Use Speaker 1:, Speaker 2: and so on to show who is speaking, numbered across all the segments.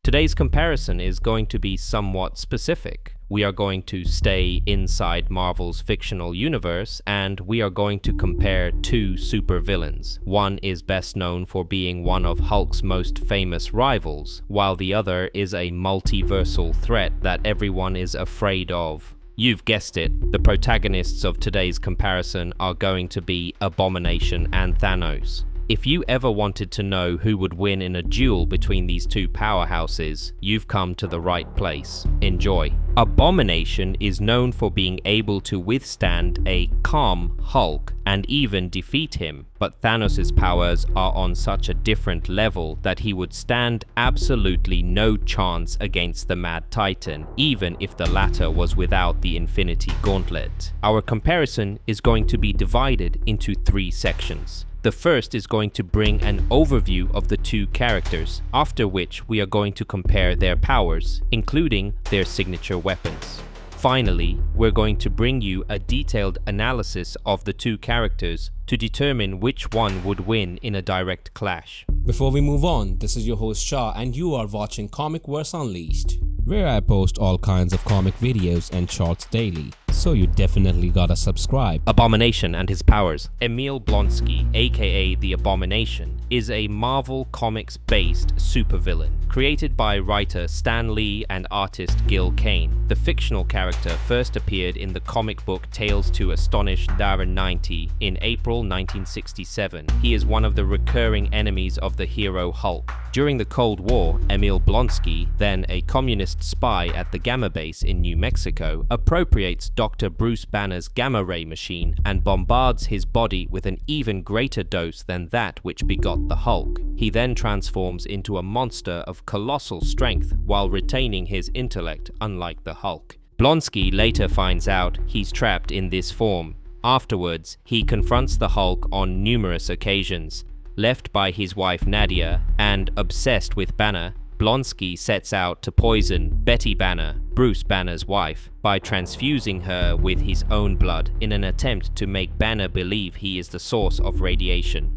Speaker 1: Today's comparison is going to be somewhat specific. We are going to stay inside Marvel's fictional universe, and we are going to compare two supervillains. One is best known for being one of Hulk's most famous rivals, while the other is a multiversal threat that everyone is afraid of. You've guessed it, the protagonists of today's comparison are going to be Abomination and Thanos. If you ever wanted to know who would win in a duel between these two powerhouses, you've come to the right place. Enjoy. Abomination is known for being able to withstand a calm Hulk and even defeat him, but Thanos' powers are on such a different level that he would stand absolutely no chance against the Mad Titan, even if the latter was without the Infinity Gauntlet. Our comparison is going to be divided into three sections. The first is going to bring an overview of the two characters, after which we are going to compare their powers, including their signature weapons. Finally, we're going to bring you a detailed analysis of the two characters to determine which one would win in a direct clash.
Speaker 2: Before we move on, this is your host Shah and you are watching Comicverse Unleashed, where I post all kinds of comic videos and shorts daily, so you definitely gotta subscribe.
Speaker 1: Abomination and his powers. Emil Blonsky, aka the Abomination, is a Marvel Comics-based supervillain, created by writer Stan Lee and artist Gil Kane. The fictional character first appeared in the comic book Tales to Astonish Darren 90 in April 1967. He is one of the recurring enemies of the hero Hulk. During the Cold War, Emil Blonsky, then a communist spy at the Gamma Base in New Mexico, appropriates Dr. Bruce Banner's gamma ray machine and bombards his body with an even greater dose than that which begot the Hulk. He then transforms into a monster of colossal strength while retaining his intellect, unlike the Hulk. Blonsky later finds out he's trapped in this form. Afterwards, he confronts the Hulk on numerous occasions. Left by his wife Nadia and obsessed with Banner, Blonsky sets out to poison Betty Banner, Bruce Banner's wife, by transfusing her with his own blood in an attempt to make Banner believe he is the source of radiation.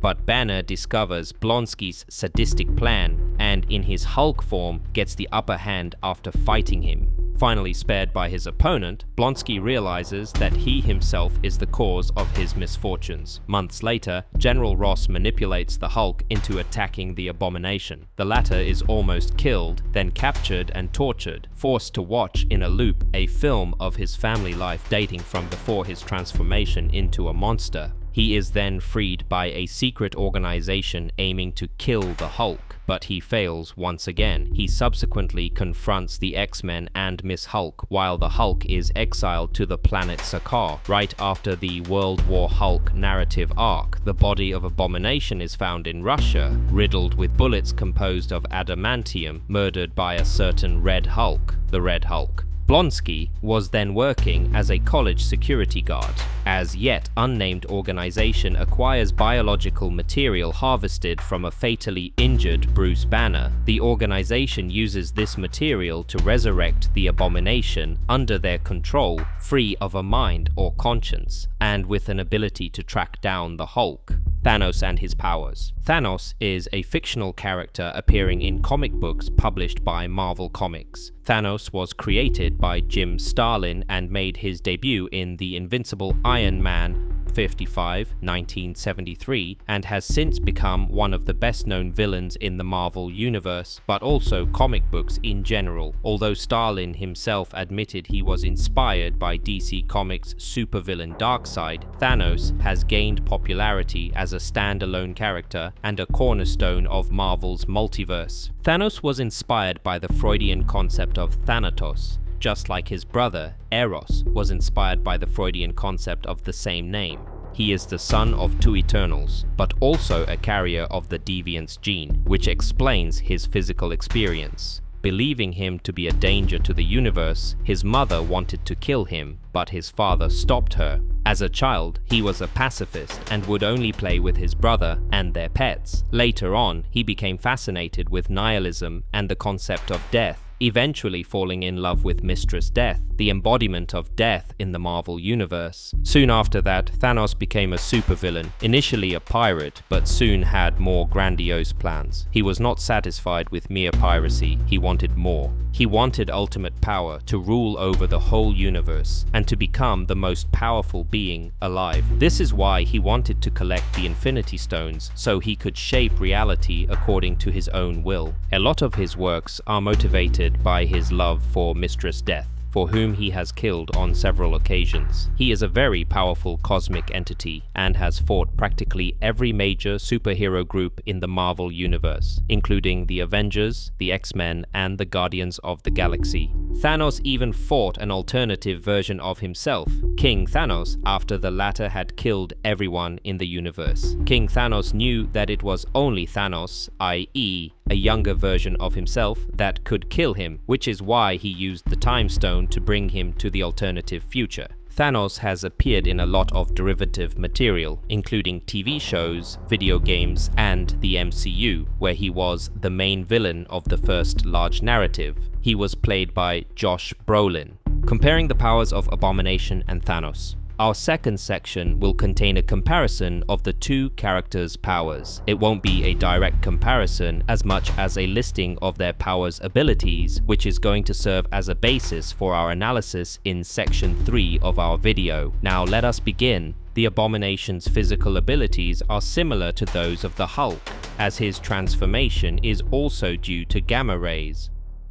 Speaker 1: But Banner discovers Blonsky's sadistic plan and in his Hulk form gets the upper hand after fighting him. Finally spared by his opponent, Blonsky realizes that he himself is the cause of his misfortunes. Months later, General Ross manipulates the Hulk into attacking the Abomination. The latter is almost killed, then captured and tortured, forced to watch in a loop a film of his family life dating from before his transformation into a monster. He is then freed by a secret organization aiming to kill the Hulk, but he fails once again. He subsequently confronts the X-Men and Miss Hulk while the Hulk is exiled to the planet Sakaar. Right after the World War Hulk narrative arc, the body of Abomination is found in Russia, riddled with bullets composed of adamantium, murdered by a certain Red Hulk, the Red Hulk. Blonsky was then working as a college security guard. As yet unnamed organization acquires biological material harvested from a fatally injured Bruce Banner. The organization uses this material to resurrect the Abomination under their control, free of a mind or conscience, and with an ability to track down the Hulk. Thanos and his powers. Thanos is a fictional character appearing in comic books published by Marvel Comics. Thanos was created by Jim Starlin and made his debut in The Invincible Iron Man 55, 1973, and has since become one of the best-known villains in the Marvel universe, but also comic books in general. Although Starlin himself admitted he was inspired by DC Comics' supervillain Darkseid, Thanos has gained popularity as a standalone character and a cornerstone of Marvel's multiverse. Thanos was inspired by the Freudian concept of Thanatos, just like his brother, Eros, was inspired by the Freudian concept of the same name. He is the son of two Eternals, but also a carrier of the Deviance gene, which explains his physical experience. Believing him to be a danger to the universe, his mother wanted to kill him, but his father stopped her. As a child, he was a pacifist and would only play with his brother and their pets. Later on, he became fascinated with nihilism and the concept of death, eventually falling in love with Mistress Death, the embodiment of death in the Marvel Universe. Soon after that, Thanos became a supervillain, initially a pirate, but soon had more grandiose plans. He was not satisfied with mere piracy, he wanted more. He wanted ultimate power to rule over the whole universe and to become the most powerful being alive. This is why he wanted to collect the Infinity Stones so he could shape reality according to his own will. A lot of his works are motivated by his love for Mistress Death, for whom he has killed on several occasions. He is a very powerful cosmic entity and has fought practically every major superhero group in the Marvel Universe, including the Avengers, the X-Men, and the Guardians of the Galaxy. Thanos even fought an alternative version of himself, King Thanos, after the latter had killed everyone in the universe. King Thanos knew that it was only Thanos, i.e., a younger version of himself, that could kill him, which is why he used the Time Stone to bring him to the alternative future. Thanos has appeared in a lot of derivative material, including TV shows, video games, and the MCU, where he was the main villain of the first large narrative. He was played by Josh Brolin. Comparing the powers of Abomination and Thanos. Our second section will contain a comparison of the two characters' powers. It won't be a direct comparison as much as a listing of their powers' abilities, which is going to serve as a basis for our analysis in section 3 of our video. Now let us begin. The Abomination's physical abilities are similar to those of the Hulk, as his transformation is also due to gamma rays.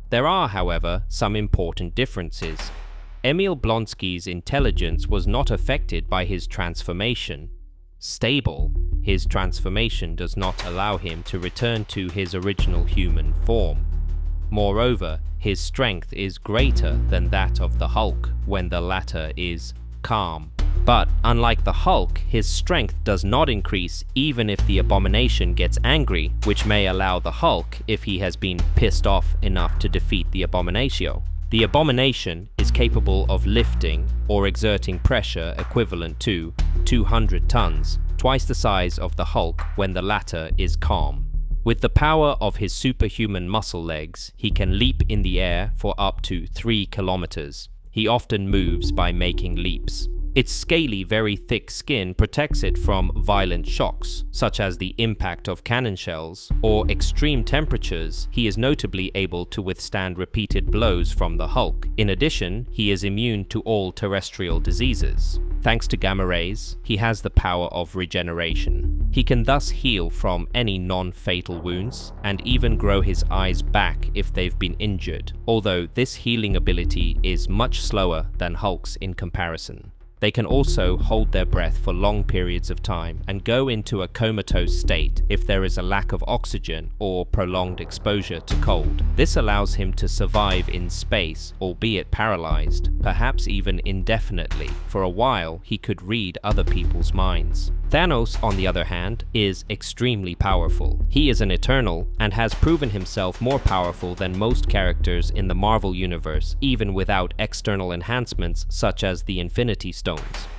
Speaker 1: There are, however, some important differences. Emil Blonsky's intelligence was not affected by his transformation. Stable, his transformation does not allow him to return to his original human form. Moreover, his strength is greater than that of the Hulk when the latter is calm. But unlike the Hulk, his strength does not increase even if the Abomination gets angry, which may allow the Hulk if he has been pissed off enough to defeat the Abomination. The Abomination is capable of lifting or exerting pressure equivalent to 200 tons, twice the size of the Hulk when the latter is calm. With the power of his superhuman muscle legs, he can leap in the air for up to 3 kilometers. He often moves by making leaps. Its scaly, very thick skin protects it from violent shocks, such as the impact of cannon shells, or extreme temperatures. He is notably able to withstand repeated blows from the Hulk. In addition, he is immune to all terrestrial diseases. Thanks to gamma rays, he has the power of regeneration. He can thus heal from any non-fatal wounds, and even grow his eyes back if they've been injured, although this healing ability is much slower than Hulk's in comparison. They can also hold their breath for long periods of time and go into a comatose state if there is a lack of oxygen or prolonged exposure to cold. This allows him to survive in space, albeit paralyzed, perhaps even indefinitely. For a while, he could read other people's minds. Thanos, on the other hand, is extremely powerful. He is an Eternal and has proven himself more powerful than most characters in the Marvel Universe, even without external enhancements such as the Infinity Stones.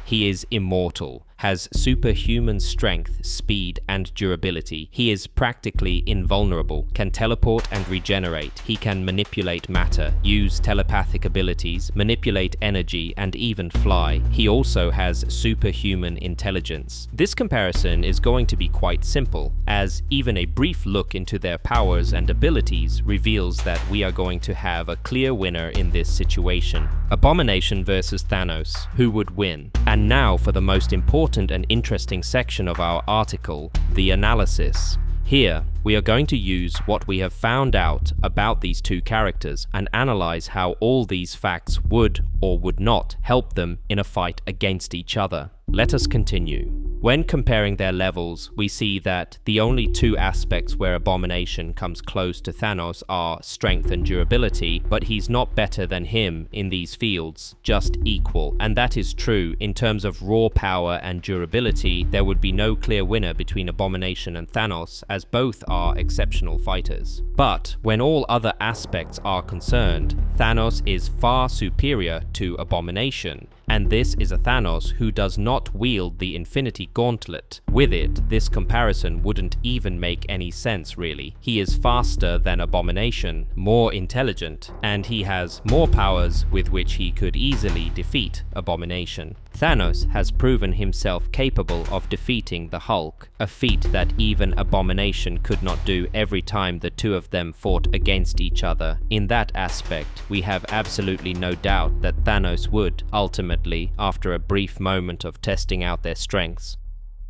Speaker 1: He is immortal, has superhuman strength, speed, and durability. He is practically invulnerable, can teleport and regenerate. He can manipulate matter, use telepathic abilities, manipulate energy, and even fly. He also has superhuman intelligence. This comparison is going to be quite simple, as even a brief look into their powers and abilities reveals that we are going to have a clear winner in this situation. Abomination versus Thanos. Who would win? And now for the most important and interesting section of our article, the analysis. Here, we are going to use what we have found out about these two characters and analyze how all these facts would or would not help them in a fight against each other. Let us continue. When comparing their levels, we see that the only two aspects where Abomination comes close to Thanos are strength and durability, but he's not better than him in these fields, just equal. And that is true. In terms of raw power and durability, there would be no clear winner between Abomination and Thanos, as both are exceptional fighters. But when all other aspects are concerned, Thanos is far superior to Abomination. And this is a Thanos who does not wield the Infinity Gauntlet. With it, this comparison wouldn't even make any sense really. He is faster than Abomination, more intelligent, and he has more powers with which he could easily defeat Abomination. Thanos has proven himself capable of defeating the Hulk, a feat that even Abomination could not do every time the two of them fought against each other. In that aspect, we have absolutely no doubt that Thanos would, ultimately, after a brief moment of testing out their strengths,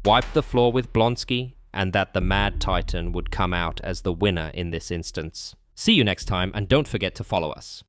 Speaker 1: wipe the floor with Blonsky, and that the Mad Titan would come out as the winner in this instance. See you next time, and don't forget to follow us.